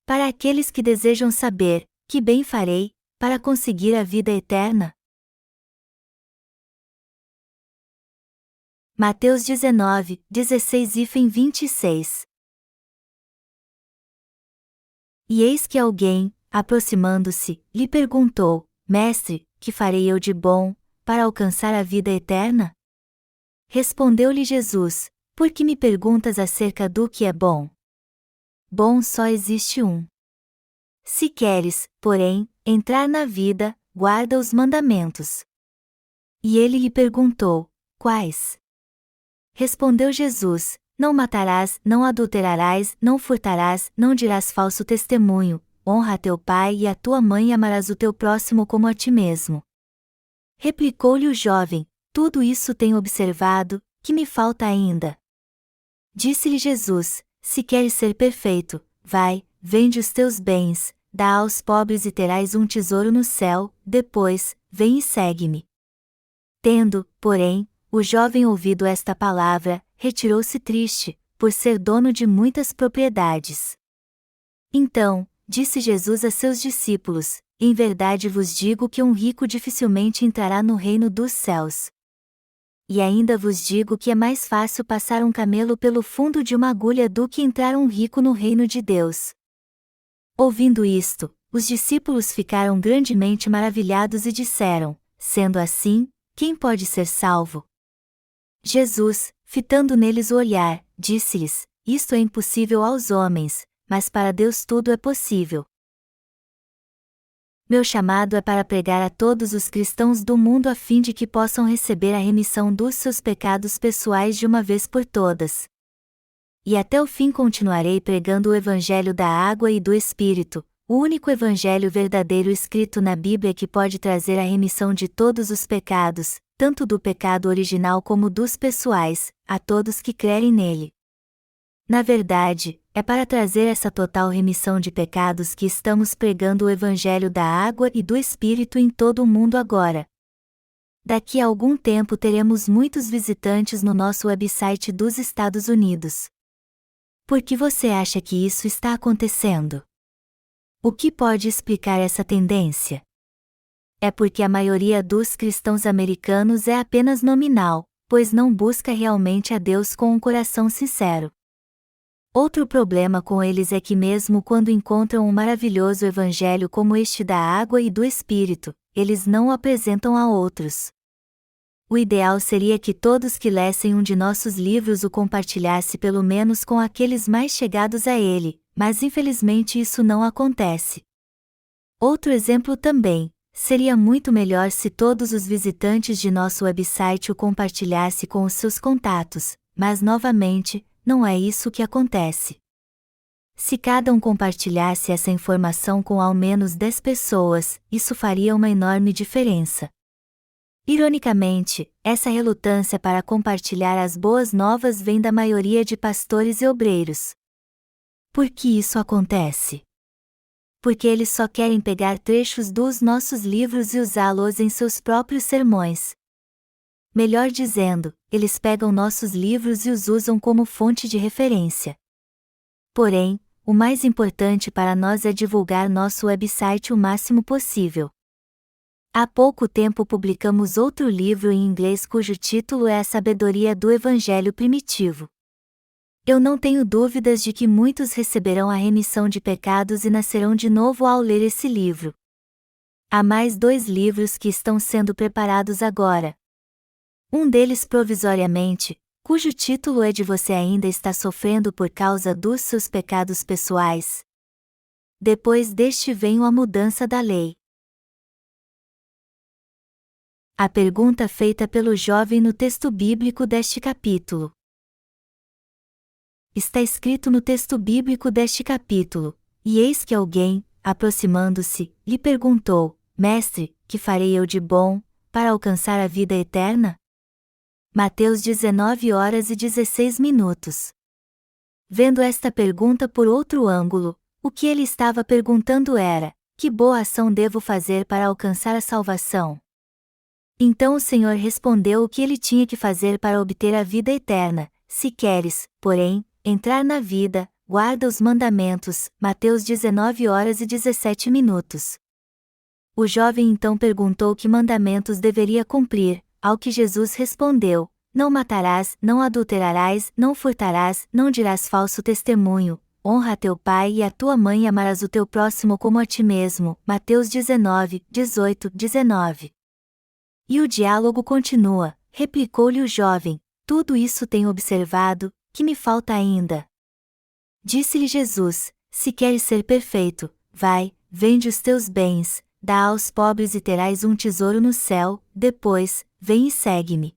Para aqueles que desejam saber, que bem farei, para conseguir a vida eterna? Mateus 19, 16 e 26. E eis que alguém, aproximando-se, lhe perguntou: Mestre, que farei eu de bom, para alcançar a vida eterna? Respondeu-lhe Jesus: Por que me perguntas acerca do que é bom? Bom só existe um. Se queres, porém, entrar na vida, guarda os mandamentos. E ele lhe perguntou: Quais? Respondeu Jesus: Não matarás, não adulterarás, não furtarás, não dirás falso testemunho, honra a teu pai e a tua mãe e amarás o teu próximo como a ti mesmo. Replicou-lhe o jovem: Tudo isso tenho observado, que me falta ainda? Disse-lhe Jesus: Se queres ser perfeito, vai, vende os teus bens, dá aos pobres e terás um tesouro no céu, depois, vem e segue-me. Tendo, porém, o jovem ouvido esta palavra, retirou-se triste, por ser dono de muitas propriedades. Então, disse Jesus a seus discípulos: Em verdade vos digo que um rico dificilmente entrará no reino dos céus. E ainda vos digo que é mais fácil passar um camelo pelo fundo de uma agulha do que entrar um rico no reino de Deus. Ouvindo isto, os discípulos ficaram grandemente maravilhados e disseram: Sendo assim, quem pode ser salvo? Jesus, fitando neles o olhar, disse-lhes: Isto é impossível aos homens, mas para Deus tudo é possível. Meu chamado é para pregar a todos os cristãos do mundo a fim de que possam receber a remissão dos seus pecados pessoais de uma vez por todas. E até o fim continuarei pregando o Evangelho da água e do Espírito, o único Evangelho verdadeiro escrito na Bíblia que pode trazer a remissão de todos os pecados, tanto do pecado original como dos pessoais, a todos que crerem nele. Na verdade, é para trazer essa total remissão de pecados que estamos pregando o Evangelho da água e do Espírito em todo o mundo agora. Daqui a algum tempo teremos muitos visitantes no nosso website dos Estados Unidos. Por que você acha que isso está acontecendo? O que pode explicar essa tendência? É porque a maioria dos cristãos americanos é apenas nominal, pois não busca realmente a Deus com um coração sincero. Outro problema com eles é que mesmo quando encontram um maravilhoso evangelho como este da água e do Espírito, eles não o apresentam a outros. O ideal seria que todos que lessem um de nossos livros o compartilhasse pelo menos com aqueles mais chegados a ele, mas infelizmente isso não acontece. Outro exemplo também, seria muito melhor se todos os visitantes de nosso website o compartilhassem com os seus contatos, mas novamente, não é isso que acontece. Se cada um compartilhasse essa informação com ao menos 10 pessoas, isso faria uma enorme diferença. Ironicamente, essa relutância para compartilhar as boas novas vem da maioria de pastores e obreiros. Por que isso acontece? Porque eles só querem pegar trechos dos nossos livros e usá-los em seus próprios sermões. Melhor dizendo, eles pegam nossos livros e os usam como fonte de referência. Porém, o mais importante para nós é divulgar nosso website o máximo possível. Há pouco tempo publicamos outro livro em inglês cujo título é A Sabedoria do Evangelho Primitivo. Eu não tenho dúvidas de que muitos receberão a remissão de pecados e nascerão de novo ao ler esse livro. Há mais 2 livros que estão sendo preparados agora. Um deles provisoriamente, cujo título é de Você ainda está sofrendo por causa dos seus pecados pessoais. Depois deste vem a mudança da lei. A pergunta feita pelo jovem no texto bíblico deste capítulo. Está escrito no texto bíblico deste capítulo: E eis que alguém, aproximando-se, lhe perguntou: Mestre, que farei eu de bom, para alcançar a vida eterna? Mateus 19h16. Vendo esta pergunta por outro ângulo, o que ele estava perguntando era: que boa ação devo fazer para alcançar a salvação? Então o Senhor respondeu o que ele tinha que fazer para obter a vida eterna: se queres, porém, entrar na vida, guarda os mandamentos. Mateus 19h17. O jovem então perguntou que mandamentos deveria cumprir, ao que Jesus respondeu: não matarás, não adulterarás, não furtarás, não dirás falso testemunho, honra a teu pai e a tua mãe e amarás o teu próximo como a ti mesmo. Mateus 19:18-19. E o diálogo continua, replicou-lhe o jovem: tudo isso tenho observado, que me falta ainda? Disse-lhe Jesus: se queres ser perfeito, vai, vende os teus bens, dá aos pobres e terás um tesouro no céu, depois, vem e segue-me.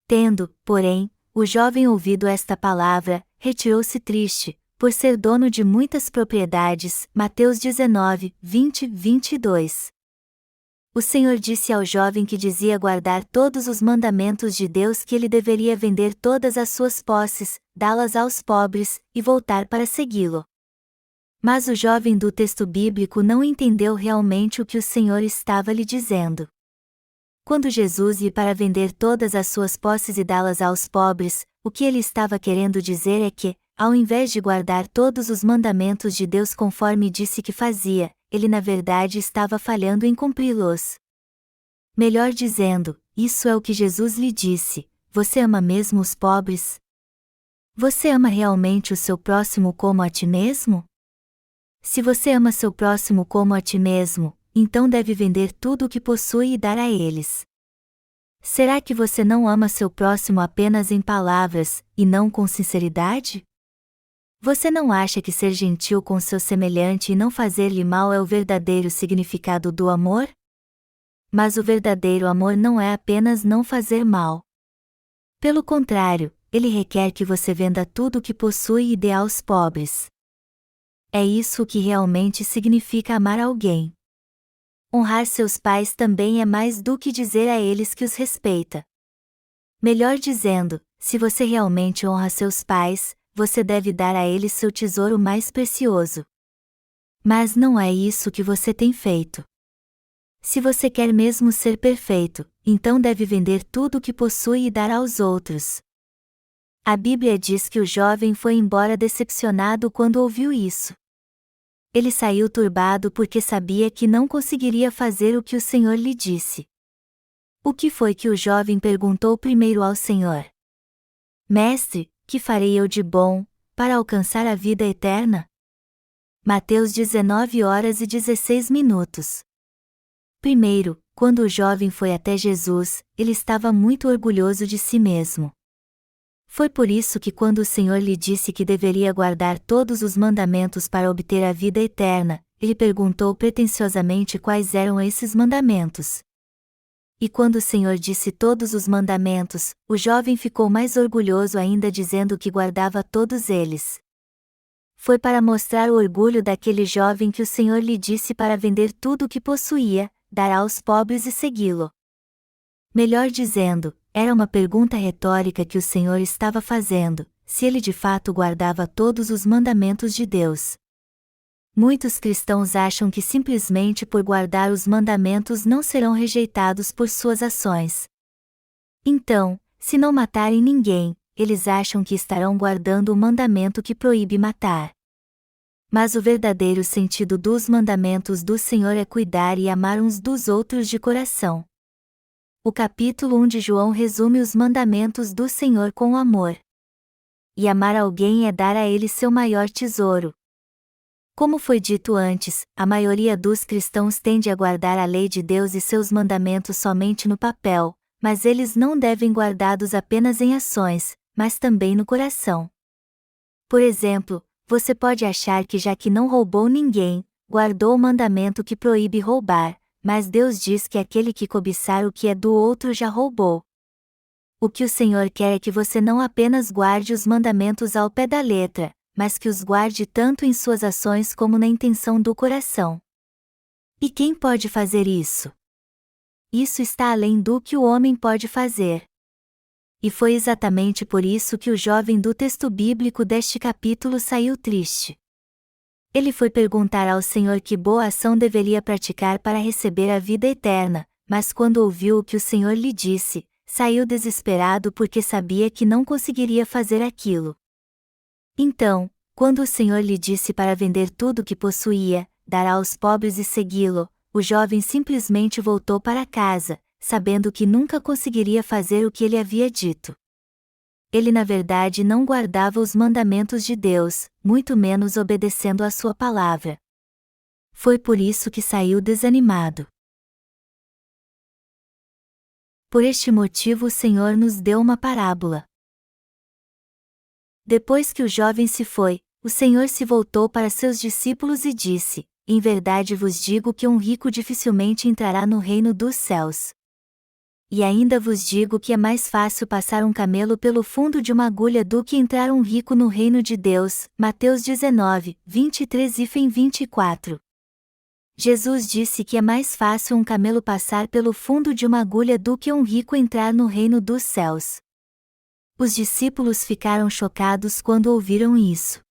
Tendo, porém, o jovem ouvido esta palavra, retirou-se triste, por ser dono de muitas propriedades. Mateus 19:20-22. O Senhor disse ao jovem que dizia guardar todos os mandamentos de Deus que ele deveria vender todas as suas posses, dá-las aos pobres, e voltar para segui-lo. Mas o jovem do texto bíblico não entendeu realmente o que o Senhor estava lhe dizendo. Quando Jesus ia para vender todas as suas posses e dá-las aos pobres, o que ele estava querendo dizer é que, ao invés de guardar todos os mandamentos de Deus conforme disse que fazia, ele na verdade estava falhando em cumpri-los. Melhor dizendo, isso é o que Jesus lhe disse: você ama mesmo os pobres? Você ama realmente o seu próximo como a ti mesmo? Se você ama seu próximo como a ti mesmo, então deve vender tudo o que possui e dar a eles. Será que você não ama seu próximo apenas em palavras, e não com sinceridade? Você não acha que ser gentil com seu semelhante e não fazer-lhe mal é o verdadeiro significado do amor? Mas o verdadeiro amor não é apenas não fazer mal. Pelo contrário, ele requer que você venda tudo o que possui e dê aos pobres. É isso o que realmente significa amar alguém. Honrar seus pais também é mais do que dizer a eles que os respeita. Melhor dizendo, se você realmente honra seus pais, você deve dar a eles seu tesouro mais precioso. Mas não é isso que você tem feito. Se você quer mesmo ser perfeito, então deve vender tudo o que possui e dar aos outros. A Bíblia diz que o jovem foi embora decepcionado quando ouviu isso. Ele saiu turbado porque sabia que não conseguiria fazer o que o Senhor lhe disse. O que foi que o jovem perguntou primeiro ao Senhor? Mestre, que farei eu de bom, para alcançar a vida eterna? Mateus 19h16. Primeiro, quando o jovem foi até Jesus, ele estava muito orgulhoso de si mesmo. Foi por isso que quando o Senhor lhe disse que deveria guardar todos os mandamentos para obter a vida eterna, ele perguntou pretensiosamente quais eram esses mandamentos. E quando o Senhor disse todos os mandamentos, o jovem ficou mais orgulhoso ainda dizendo que guardava todos eles. Foi para mostrar o orgulho daquele jovem que o Senhor lhe disse para vender tudo o que possuía, dar aos pobres e segui-lo. Melhor dizendo, era uma pergunta retórica que o Senhor estava fazendo, se ele de fato guardava todos os mandamentos de Deus. Muitos cristãos acham que simplesmente por guardar os mandamentos não serão rejeitados por suas ações. Então, se não matarem ninguém, eles acham que estarão guardando o mandamento que proíbe matar. Mas o verdadeiro sentido dos mandamentos do Senhor é cuidar e amar uns dos outros de coração. O capítulo 1 de João resume os mandamentos do Senhor com amor. E amar alguém é dar a ele seu maior tesouro. Como foi dito antes, a maioria dos cristãos tende a guardar a lei de Deus e seus mandamentos somente no papel, mas eles não devem guardá-los apenas em ações, mas também no coração. Por exemplo, você pode achar que já que não roubou ninguém, guardou o mandamento que proíbe roubar, mas Deus diz que aquele que cobiçar o que é do outro já roubou. O que o Senhor quer é que você não apenas guarde os mandamentos ao pé da letra, mas que os guarde tanto em suas ações como na intenção do coração. E quem pode fazer isso? Isso está além do que o homem pode fazer. E foi exatamente por isso que o jovem do texto bíblico deste capítulo saiu triste. Ele foi perguntar ao Senhor que boa ação deveria praticar para receber a vida eterna, mas quando ouviu o que o Senhor lhe disse, saiu desesperado porque sabia que não conseguiria fazer aquilo. Então, quando o Senhor lhe disse para vender tudo o que possuía, dar aos pobres e segui-lo, o jovem simplesmente voltou para casa, sabendo que nunca conseguiria fazer o que ele havia dito. Ele na verdade não guardava os mandamentos de Deus, muito menos obedecendo à sua palavra. Foi por isso que saiu desanimado. Por este motivo o Senhor nos deu uma parábola. Depois que o jovem se foi, o Senhor se voltou para seus discípulos e disse: Em verdade vos digo que um rico dificilmente entrará no reino dos céus. E ainda vos digo que é mais fácil passar um camelo pelo fundo de uma agulha do que entrar um rico no reino de Deus. Mateus 19, 23 e 24. Jesus disse que é mais fácil um camelo passar pelo fundo de uma agulha do que um rico entrar no reino dos céus. Os discípulos ficaram chocados quando ouviram isso.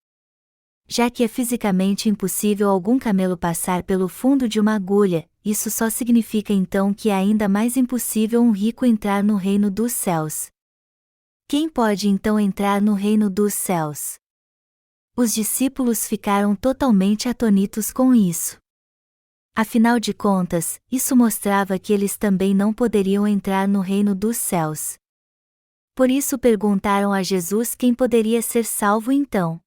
Já que é fisicamente impossível algum camelo passar pelo fundo de uma agulha, isso só significa então que é ainda mais impossível um rico entrar no reino dos céus. Quem pode então entrar no reino dos céus? Os discípulos ficaram totalmente atônitos com isso. Afinal de contas, isso mostrava que eles também não poderiam entrar no reino dos céus. Por isso perguntaram a Jesus quem poderia ser salvo então.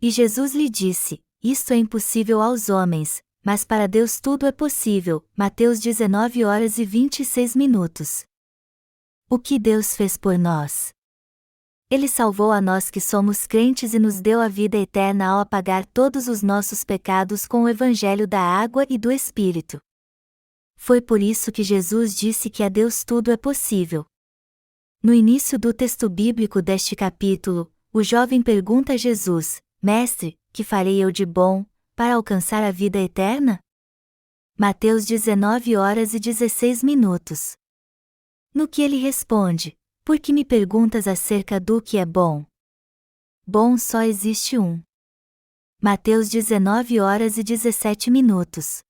E Jesus lhe disse: Isto é impossível aos homens, mas para Deus tudo é possível. Mateus 19h26. O que Deus fez por nós? Ele salvou a nós que somos crentes e nos deu a vida eterna ao apagar todos os nossos pecados com o evangelho da água e do Espírito. Foi por isso que Jesus disse que a Deus tudo é possível. No início do texto bíblico deste capítulo, o jovem pergunta a Jesus: Mestre, que farei eu de bom, para alcançar a vida eterna? Mateus 19h16. No que ele responde: Por que me perguntas acerca do que é bom? Bom só existe um. Mateus 19h17.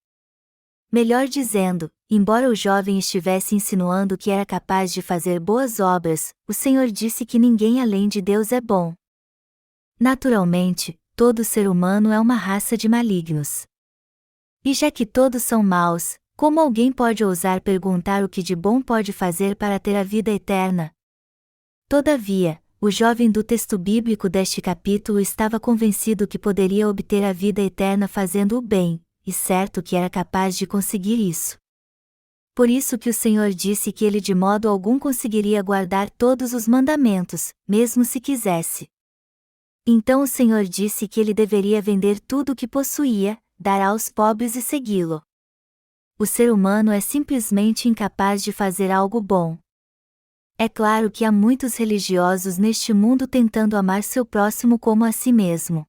Melhor dizendo, embora o jovem estivesse insinuando que era capaz de fazer boas obras, o Senhor disse que ninguém além de Deus é bom. Naturalmente, todo ser humano é uma raça de malignos. E já que todos são maus, como alguém pode ousar perguntar o que de bom pode fazer para ter a vida eterna? Todavia, o jovem do texto bíblico deste capítulo estava convencido que poderia obter a vida eterna fazendo o bem, e certo que era capaz de conseguir isso. Por isso que o Senhor disse que ele de modo algum conseguiria guardar todos os mandamentos, mesmo se quisesse. Então o Senhor disse que ele deveria vender tudo o que possuía, dar aos pobres e segui-lo. O ser humano é simplesmente incapaz de fazer algo bom. É claro que há muitos religiosos neste mundo tentando amar seu próximo como a si mesmo.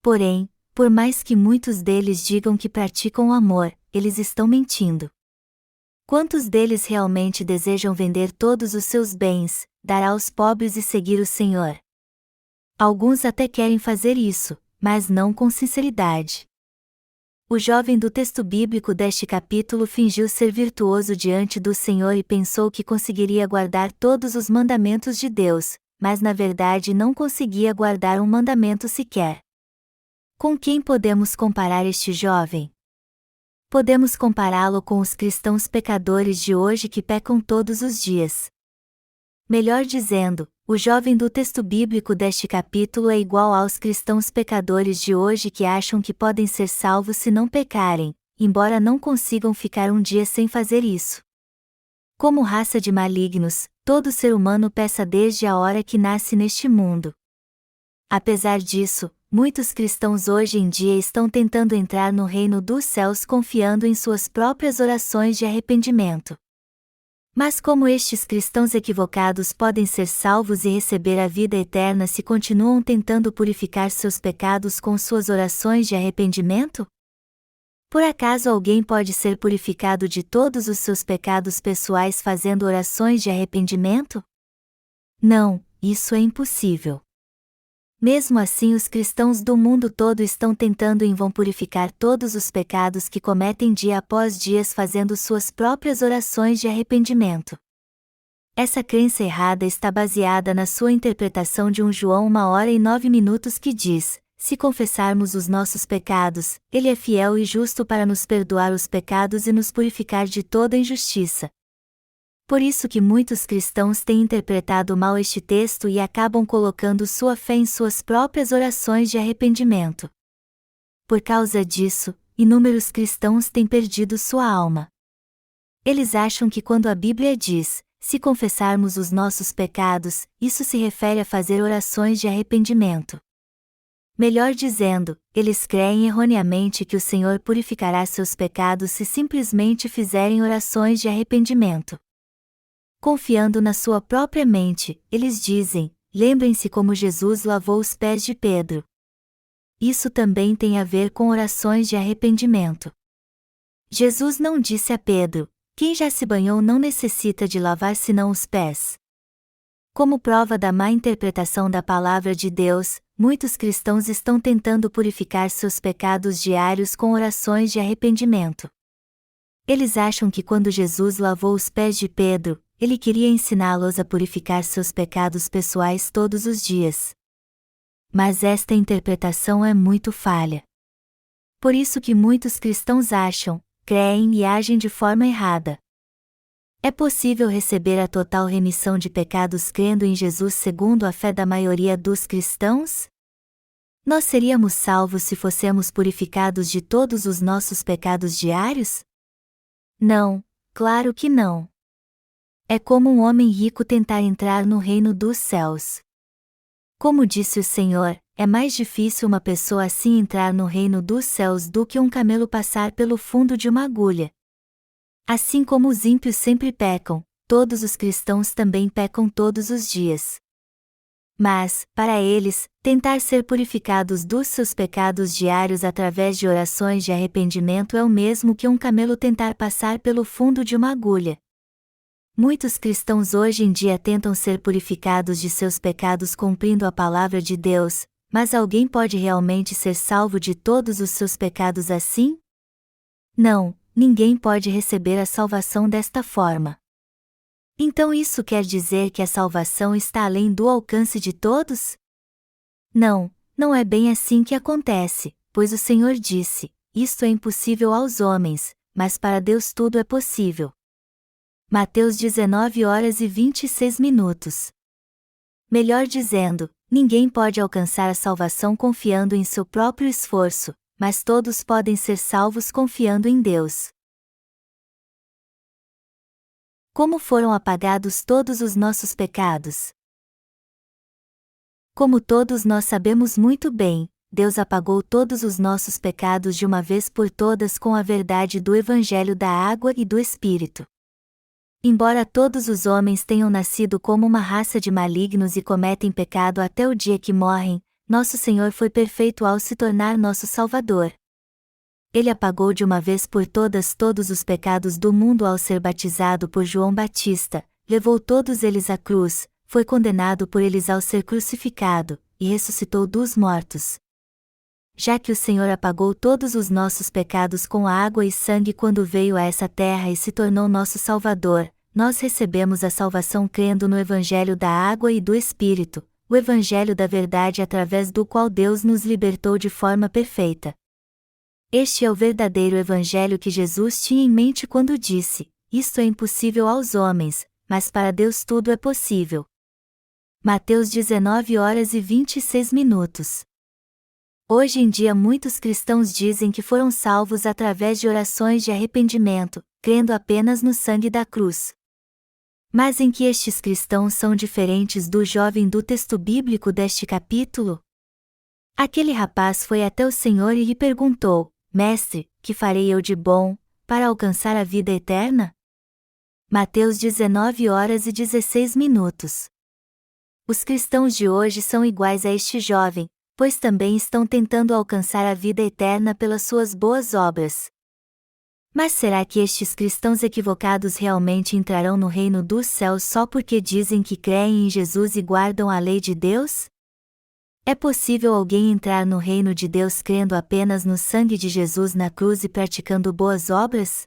Porém, por mais que muitos deles digam que praticam o amor, eles estão mentindo. Quantos deles realmente desejam vender todos os seus bens, dar aos pobres e seguir o Senhor? Alguns até querem fazer isso, mas não com sinceridade. O jovem do texto bíblico deste capítulo fingiu ser virtuoso diante do Senhor e pensou que conseguiria guardar todos os mandamentos de Deus, mas na verdade não conseguia guardar um mandamento sequer. Com quem podemos comparar este jovem? Podemos compará-lo com os cristãos pecadores de hoje que pecam todos os dias. Melhor dizendo, o jovem do texto bíblico deste capítulo é igual aos cristãos pecadores de hoje que acham que podem ser salvos se não pecarem, embora não consigam ficar um dia sem fazer isso. Como raça de malignos, todo ser humano peca desde a hora que nasce neste mundo. Apesar disso, muitos cristãos hoje em dia estão tentando entrar no reino dos céus confiando em suas próprias orações de arrependimento. Mas como estes cristãos equivocados podem ser salvos e receber a vida eterna se continuam tentando purificar seus pecados com suas orações de arrependimento? Por acaso alguém pode ser purificado de todos os seus pecados pessoais fazendo orações de arrependimento? Não, isso é impossível. Mesmo assim, os cristãos do mundo todo estão tentando em vão purificar todos os pecados que cometem dia após dia fazendo suas próprias orações de arrependimento. Essa crença errada está baseada na sua interpretação de João 1h09 que diz: se confessarmos os nossos pecados, Ele é fiel e justo para nos perdoar os pecados e nos purificar de toda injustiça. Por isso que muitos cristãos têm interpretado mal este texto e acabam colocando sua fé em suas próprias orações de arrependimento. Por causa disso, inúmeros cristãos têm perdido sua alma. Eles acham que quando a Bíblia diz: se confessarmos os nossos pecados, isso se refere a fazer orações de arrependimento. Melhor dizendo, eles creem erroneamente que o Senhor purificará seus pecados se simplesmente fizerem orações de arrependimento. Confiando na sua própria mente, eles dizem: lembrem-se como Jesus lavou os pés de Pedro. Isso também tem a ver com orações de arrependimento. Jesus não disse a Pedro: quem já se banhou não necessita de lavar senão os pés. Como prova da má interpretação da palavra de Deus, muitos cristãos estão tentando purificar seus pecados diários com orações de arrependimento. Eles acham que quando Jesus lavou os pés de Pedro, ele queria ensiná-los a purificar seus pecados pessoais todos os dias. Mas esta interpretação é muito falha. Por isso que muitos cristãos acham, creem e agem de forma errada. É possível receber a total remissão de pecados crendo em Jesus segundo a fé da maioria dos cristãos? Nós seríamos salvos se fôssemos purificados de todos os nossos pecados diários? Não, claro que não. É como um homem rico tentar entrar no reino dos céus. Como disse o Senhor, é mais difícil uma pessoa assim entrar no reino dos céus do que um camelo passar pelo fundo de uma agulha. Assim como os ímpios sempre pecam, todos os cristãos também pecam todos os dias. Mas, para eles, tentar ser purificados dos seus pecados diários através de orações de arrependimento é o mesmo que um camelo tentar passar pelo fundo de uma agulha. Muitos cristãos hoje em dia tentam ser purificados de seus pecados cumprindo a palavra de Deus, mas alguém pode realmente ser salvo de todos os seus pecados assim? Não, ninguém pode receber a salvação desta forma. Então isso quer dizer que a salvação está além do alcance de todos? Não, não é bem assim que acontece, pois o Senhor disse: isto é impossível aos homens, mas para Deus tudo é possível. Mateus 19h26. Melhor dizendo, ninguém pode alcançar a salvação confiando em seu próprio esforço, mas todos podem ser salvos confiando em Deus. Como foram apagados todos os nossos pecados? Como todos nós sabemos muito bem, Deus apagou todos os nossos pecados de uma vez por todas com a verdade do Evangelho da Água e do Espírito. Embora todos os homens tenham nascido como uma raça de malignos e cometem pecado até o dia que morrem, nosso Senhor foi perfeito ao se tornar nosso Salvador. Ele apagou de uma vez por todas todos os pecados do mundo ao ser batizado por João Batista, levou todos eles à cruz, foi condenado por eles ao ser crucificado, e ressuscitou dos mortos. Já que o Senhor apagou todos os nossos pecados com água e sangue quando veio a essa terra e se tornou nosso Salvador, nós recebemos a salvação crendo no Evangelho da Água e do Espírito, o Evangelho da verdade através do qual Deus nos libertou de forma perfeita. Este é o verdadeiro Evangelho que Jesus tinha em mente quando disse: isto é impossível aos homens, mas para Deus tudo é possível. Mateus 19h26. Hoje em dia muitos cristãos dizem que foram salvos através de orações de arrependimento, crendo apenas no sangue da cruz. Mas em que estes cristãos são diferentes do jovem do texto bíblico deste capítulo? Aquele rapaz foi até o Senhor e lhe perguntou: Mestre, que farei eu de bom, para alcançar a vida eterna? Mateus 19h16. Os cristãos de hoje são iguais a este jovem, pois também estão tentando alcançar a vida eterna pelas suas boas obras. Mas será que estes cristãos equivocados realmente entrarão no reino dos céus só porque dizem que creem em Jesus e guardam a lei de Deus? É possível alguém entrar no reino de Deus crendo apenas no sangue de Jesus na cruz e praticando boas obras?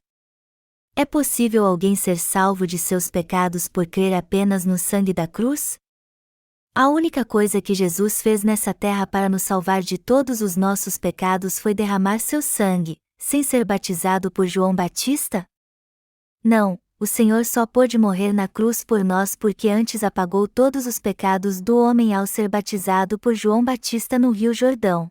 É possível alguém ser salvo de seus pecados por crer apenas no sangue da cruz? A única coisa que Jesus fez nessa terra para nos salvar de todos os nossos pecados foi derramar seu sangue, sem ser batizado por João Batista? Não, o Senhor só pôde morrer na cruz por nós porque antes apagou todos os pecados do homem ao ser batizado por João Batista no Rio Jordão.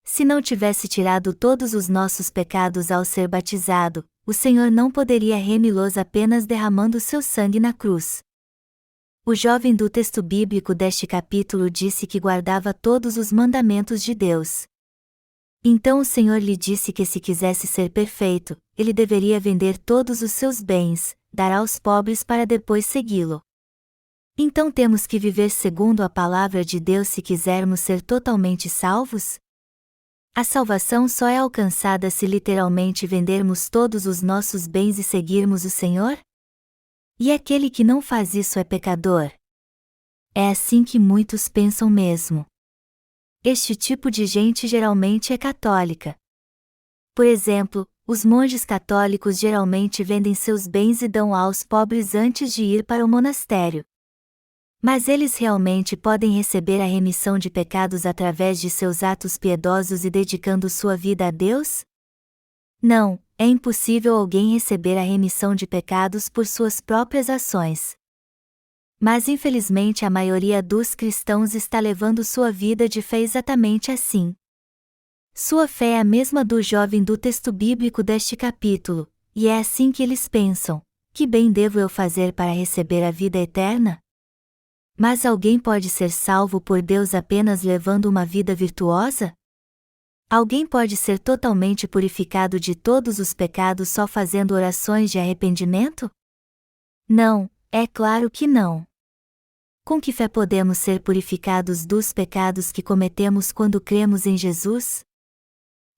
Se não tivesse tirado todos os nossos pecados ao ser batizado, o Senhor não poderia remi-los apenas derramando seu sangue na cruz. O jovem do texto bíblico deste capítulo disse que guardava todos os mandamentos de Deus. Então o Senhor lhe disse que se quisesse ser perfeito, ele deveria vender todos os seus bens, dar aos pobres para depois segui-lo. Então temos que viver segundo a palavra de Deus se quisermos ser totalmente salvos? A salvação só é alcançada se literalmente vendermos todos os nossos bens e seguirmos o Senhor? E aquele que não faz isso é pecador? É assim que muitos pensam mesmo. Este tipo de gente geralmente é católica. Por exemplo, os monges católicos geralmente vendem seus bens e dão aos pobres antes de ir para o monastério. Mas eles realmente podem receber a remissão de pecados através de seus atos piedosos e dedicando sua vida a Deus? Não, é impossível alguém receber a remissão de pecados por suas próprias ações. Mas infelizmente a maioria dos cristãos está levando sua vida de fé exatamente assim. Sua fé é a mesma do jovem do texto bíblico deste capítulo, e é assim que eles pensam: que bem devo eu fazer para receber a vida eterna? Mas alguém pode ser salvo por Deus apenas levando uma vida virtuosa? Alguém pode ser totalmente purificado de todos os pecados só fazendo orações de arrependimento? Não, é claro que não. Com que fé podemos ser purificados dos pecados que cometemos quando cremos em Jesus?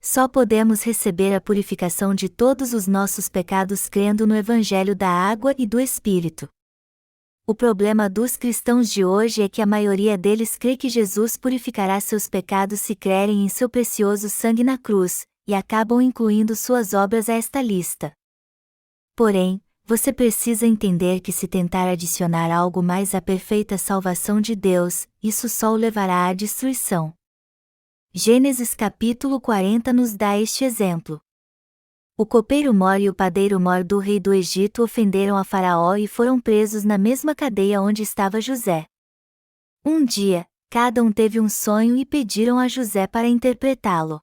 Só podemos receber a purificação de todos os nossos pecados crendo no Evangelho da Água e do Espírito. O problema dos cristãos de hoje é que a maioria deles crê que Jesus purificará seus pecados se crerem em seu precioso sangue na cruz, e acabam incluindo suas obras a esta lista. Porém, você precisa entender que se tentar adicionar algo mais à perfeita salvação de Deus, isso só o levará à destruição. Gênesis capítulo 40 nos dá este exemplo. O copeiro Mor e o padeiro Mor do rei do Egito ofenderam a Faraó e foram presos na mesma cadeia onde estava José. Um dia, cada um teve um sonho e pediram a José para interpretá-lo.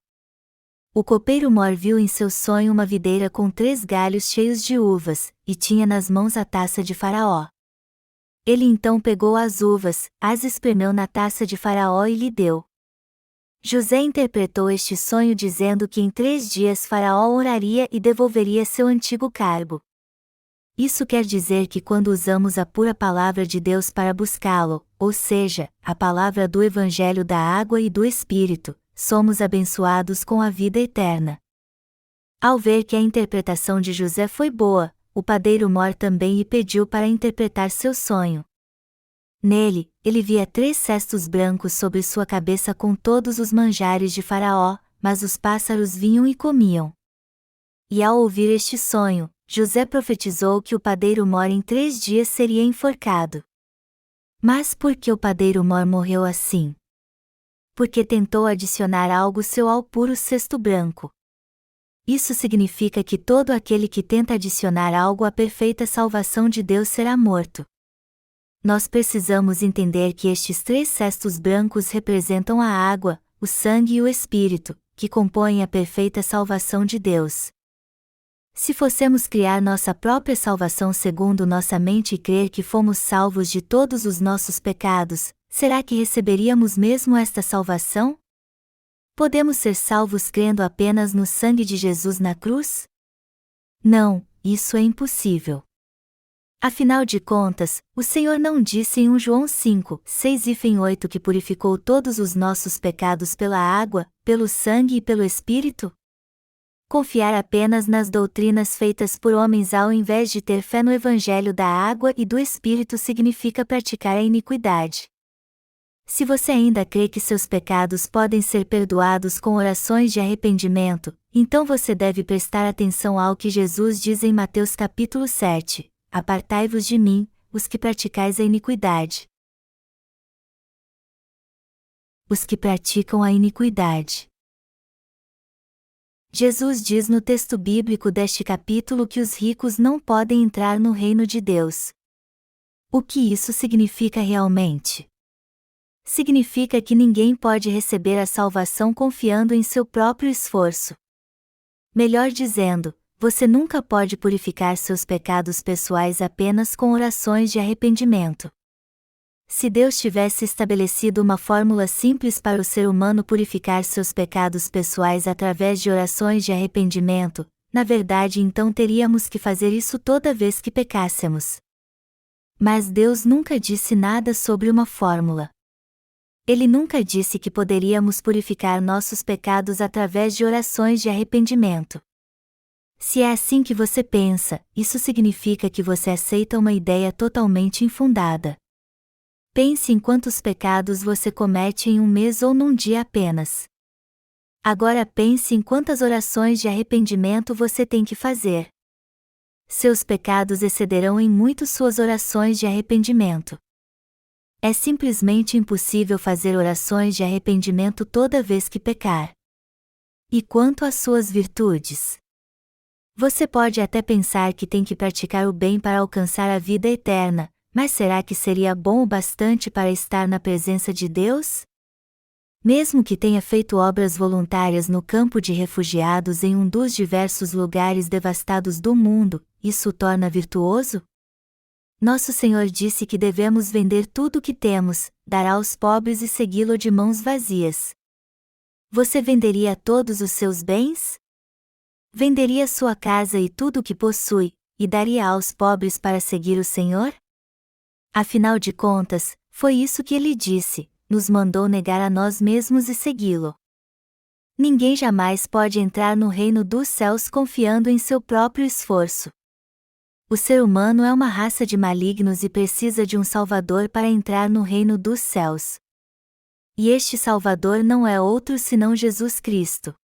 O copeiro Mor viu em seu sonho uma videira com 3 galhos cheios de uvas, e tinha nas mãos a taça de Faraó. Ele então pegou as uvas, as espremeu na taça de Faraó e lhe deu. José interpretou este sonho dizendo que em 3 dias Faraó oraria e devolveria seu antigo cargo. Isso quer dizer que quando usamos a pura palavra de Deus para buscá-lo, ou seja, a palavra do Evangelho da Água e do Espírito, somos abençoados com a vida eterna. Ao ver que a interpretação de José foi boa, o padeiro Mor também lhe pediu para interpretar seu sonho. Nele, ele via 3 cestos brancos sobre sua cabeça com todos os manjares de Faraó, mas os pássaros vinham e comiam. E ao ouvir este sonho, José profetizou que o padeiro Mor em 3 dias seria enforcado. Mas por que o padeiro Mor morreu assim? Porque tentou adicionar algo seu ao puro cesto branco. Isso significa que todo aquele que tenta adicionar algo à perfeita salvação de Deus será morto. Nós precisamos entender que estes 3 cestos brancos representam a água, o sangue e o Espírito, que compõem a perfeita salvação de Deus. Se fossemos criar nossa própria salvação segundo nossa mente e crer que fomos salvos de todos os nossos pecados, será que receberíamos mesmo esta salvação? Podemos ser salvos crendo apenas no sangue de Jesus na cruz? Não, isso é impossível. Afinal de contas, o Senhor não disse em 1 João 5, 6 e 8 que purificou todos os nossos pecados pela água, pelo sangue e pelo Espírito? Confiar apenas nas doutrinas feitas por homens ao invés de ter fé no Evangelho da Água e do Espírito significa praticar a iniquidade. Se você ainda crê que seus pecados podem ser perdoados com orações de arrependimento, então você deve prestar atenção ao que Jesus diz em Mateus capítulo 7, Apartai-vos de mim, os que praticais a iniquidade. Os que praticam a iniquidade. Jesus diz no texto bíblico deste capítulo que os ricos não podem entrar no reino de Deus. O que isso significa realmente? Significa que ninguém pode receber a salvação confiando em seu próprio esforço. Melhor dizendo, você nunca pode purificar seus pecados pessoais apenas com orações de arrependimento. Se Deus tivesse estabelecido uma fórmula simples para o ser humano purificar seus pecados pessoais através de orações de arrependimento, na verdade então teríamos que fazer isso toda vez que pecássemos. Mas Deus nunca disse nada sobre uma fórmula. Ele nunca disse que poderíamos purificar nossos pecados através de orações de arrependimento. Se é assim que você pensa, isso significa que você aceita uma ideia totalmente infundada. Pense em quantos pecados você comete em um mês ou num dia apenas. Agora pense em quantas orações de arrependimento você tem que fazer. Seus pecados excederão em muito suas orações de arrependimento. É simplesmente impossível fazer orações de arrependimento toda vez que pecar. E quanto às suas virtudes? Você pode até pensar que tem que praticar o bem para alcançar a vida eterna, mas será que seria bom o bastante para estar na presença de Deus? Mesmo que tenha feito obras voluntárias no campo de refugiados em um dos diversos lugares devastados do mundo, isso o torna virtuoso? Nosso Senhor disse que devemos vender tudo o que temos, dar aos pobres e segui-lo de mãos vazias. Você venderia todos os seus bens? Venderia sua casa e tudo o que possui, e daria aos pobres para seguir o Senhor? Afinal de contas, foi isso que ele disse, nos mandou negar a nós mesmos e segui-lo. Ninguém jamais pode entrar no reino dos céus confiando em seu próprio esforço. O ser humano é uma raça de malignos e precisa de um Salvador para entrar no reino dos céus. E este Salvador não é outro senão Jesus Cristo.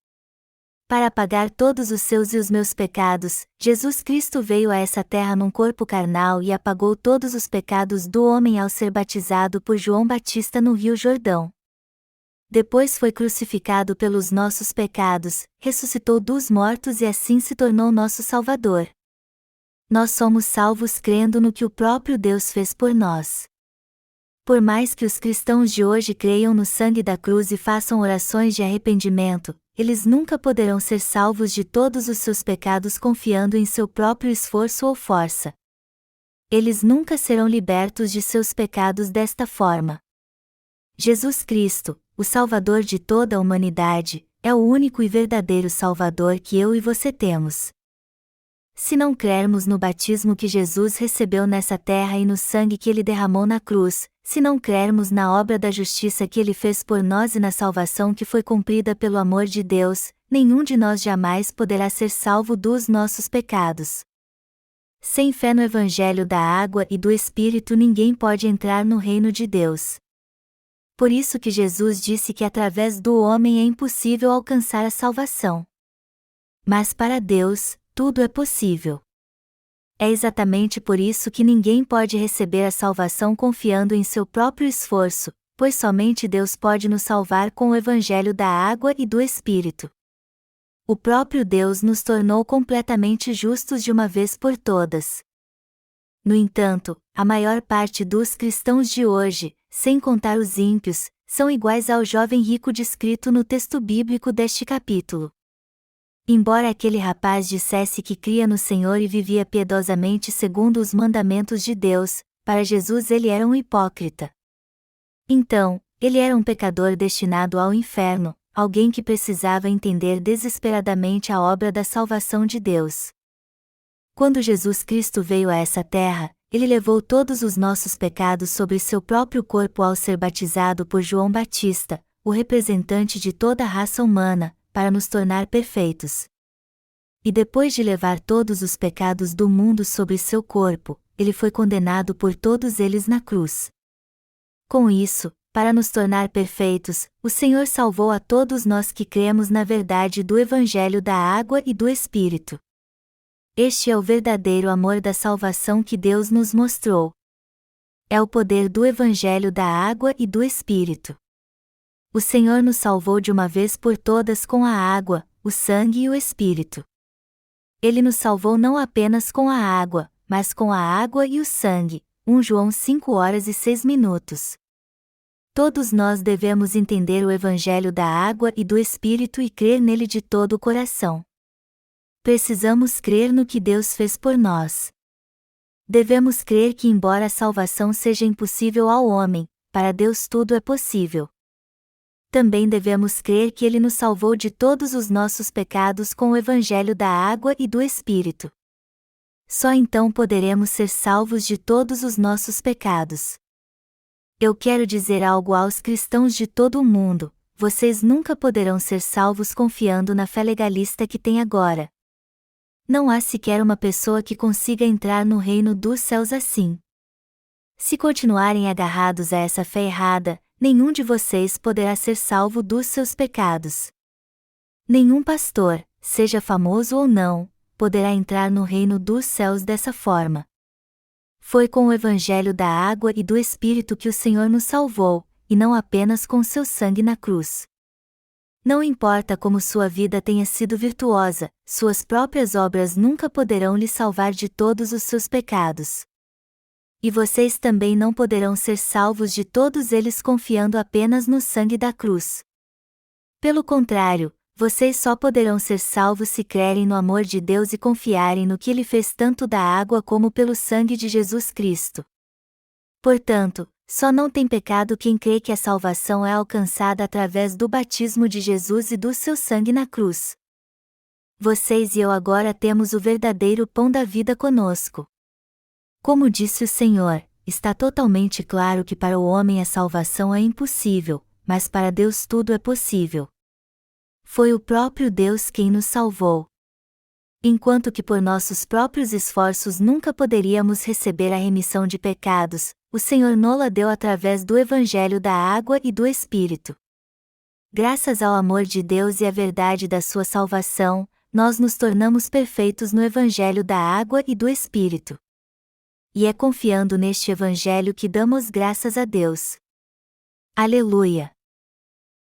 Para pagar todos os seus e os meus pecados, Jesus Cristo veio a essa terra num corpo carnal e apagou todos os pecados do homem ao ser batizado por João Batista no Rio Jordão. Depois foi crucificado pelos nossos pecados, ressuscitou dos mortos e assim se tornou nosso Salvador. Nós somos salvos crendo no que o próprio Deus fez por nós. Por mais que os cristãos de hoje creiam no sangue da cruz e façam orações de arrependimento, eles nunca poderão ser salvos de todos os seus pecados confiando em seu próprio esforço ou força. Eles nunca serão libertos de seus pecados desta forma. Jesus Cristo, o Salvador de toda a humanidade, é o único e verdadeiro Salvador que eu e você temos. Se não crermos no batismo que Jesus recebeu nessa terra e no sangue que ele derramou na cruz, se não crermos na obra da justiça que ele fez por nós e na salvação que foi cumprida pelo amor de Deus, nenhum de nós jamais poderá ser salvo dos nossos pecados. Sem fé no Evangelho da água e do Espírito ninguém pode entrar no reino de Deus. Por isso que Jesus disse que através do homem é impossível alcançar a salvação. Mas para Deus, tudo é possível. É exatamente por isso que ninguém pode receber a salvação confiando em seu próprio esforço, pois somente Deus pode nos salvar com o Evangelho da água e do Espírito. O próprio Deus nos tornou completamente justos de uma vez por todas. No entanto, a maior parte dos cristãos de hoje, sem contar os ímpios, são iguais ao jovem rico descrito no texto bíblico deste capítulo. Embora aquele rapaz dissesse que cria no Senhor e vivia piedosamente segundo os mandamentos de Deus, para Jesus ele era um hipócrita. Então, ele era um pecador destinado ao inferno, alguém que precisava entender desesperadamente a obra da salvação de Deus. Quando Jesus Cristo veio a essa terra, ele levou todos os nossos pecados sobre seu próprio corpo ao ser batizado por João Batista, o representante de toda a raça humana, para nos tornar perfeitos. E depois de levar todos os pecados do mundo sobre seu corpo, ele foi condenado por todos eles na cruz. Com isso, para nos tornar perfeitos, o Senhor salvou a todos nós que cremos na verdade do Evangelho da água e do Espírito. Este é o verdadeiro amor da salvação que Deus nos mostrou. É o poder do Evangelho da água e do Espírito. O Senhor nos salvou de uma vez por todas com a água, o sangue e o Espírito. Ele nos salvou não apenas com a água, mas com a água e o sangue. 1 João 5:06. Todos nós devemos entender o Evangelho da água e do Espírito e crer nele de todo o coração. Precisamos crer no que Deus fez por nós. Devemos crer que, embora a salvação seja impossível ao homem, para Deus tudo é possível. Também devemos crer que Ele nos salvou de todos os nossos pecados com o Evangelho da água e do Espírito. Só então poderemos ser salvos de todos os nossos pecados. Eu quero dizer algo aos cristãos de todo o mundo: vocês nunca poderão ser salvos confiando na fé legalista que têm agora. Não há sequer uma pessoa que consiga entrar no reino dos céus assim. Se continuarem agarrados a essa fé errada, nenhum de vocês poderá ser salvo dos seus pecados. Nenhum pastor, seja famoso ou não, poderá entrar no reino dos céus dessa forma. Foi com o Evangelho da água e do Espírito que o Senhor nos salvou, e não apenas com seu sangue na cruz. Não importa como sua vida tenha sido virtuosa, suas próprias obras nunca poderão lhe salvar de todos os seus pecados. E vocês também não poderão ser salvos de todos eles confiando apenas no sangue da cruz. Pelo contrário, vocês só poderão ser salvos se crerem no amor de Deus e confiarem no que Ele fez tanto da água como pelo sangue de Jesus Cristo. Portanto, só não tem pecado quem crê que a salvação é alcançada através do batismo de Jesus e do seu sangue na cruz. Vocês e eu agora temos o verdadeiro pão da vida conosco. Como disse o Senhor, está totalmente claro que para o homem a salvação é impossível, mas para Deus tudo é possível. Foi o próprio Deus quem nos salvou. Enquanto que por nossos próprios esforços nunca poderíamos receber a remissão de pecados, o Senhor nola deu através do Evangelho da água e do Espírito. Graças ao amor de Deus e à verdade da sua salvação, nós nos tornamos perfeitos no Evangelho da água e do Espírito. E é confiando neste Evangelho que damos graças a Deus. Aleluia!